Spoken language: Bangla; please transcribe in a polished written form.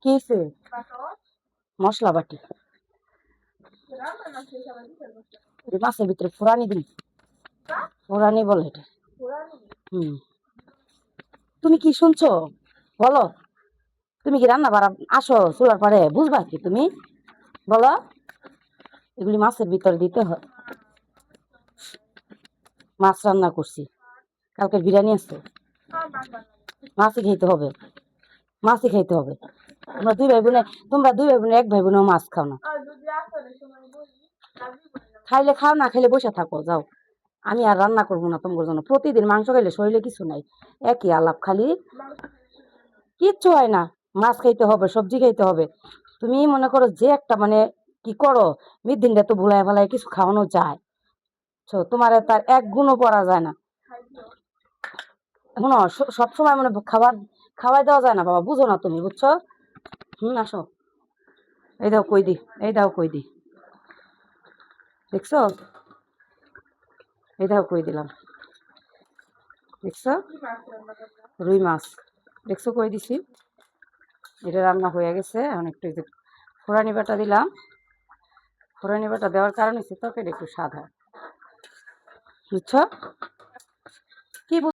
কি হয়েছে? মশলা বাটি এই মাছের ভিতরে ফুরানি দিন, ফুরানি বলে এটা। হুম, তুমি কি শুনছো? বলো, তুমি কি রান্না বাড়া আসো চুলার পারে, বুঝবা কি তুমি? বলো, এগুলি মাছের ভিতরে দিতে হয়। মাছ রান্না করছি, কালকে বিরিয়ানি আছে, মাছই খাইতে হবে, মাছই খাইতে হবে। তোমরা দুই ভাই বোনে, তোমরা দুই ভাই বোনে এক ভাই বোনেও মাছ খাও না। খাইলে খাও, না খাইলে বসে থাকো, যাও। আমি আর রান্না করবো না তোমার জন্য। প্রতিদিন মাংস খাইলে শরীরে কিছু নাই, একই আলাপ খালি, কিচ্ছু হয় না। মাছ খাইতে হবে, সবজি খাইতে হবে। তুমি মনে করো যে একটা মানে কি করো, দিনটা তো ভুলাই ভালাই কিছু খাওয়ানো যায়। তোমার তার এক গুণও পড়া যায় না। শোনো, সবসময় মানে খাবার খাওয়াই দেওয়া যায় না বাবা, বুঝো না তুমি, বুঝছো? আসো, এই দাও কই দি, এই দাও কই দি, দেখছো? এই দাও কই দিলাম, দেখছো? রুই মাছ, দেখছো কই দিছি? এটা রান্না হয়ে গেছে। এখন একটু ফোড়ানি বাটা দিলাম। ফোড়ানি বাটা দেওয়ার কারণে তরকারি একটু স্বাদ হয়, বুঝছো? কি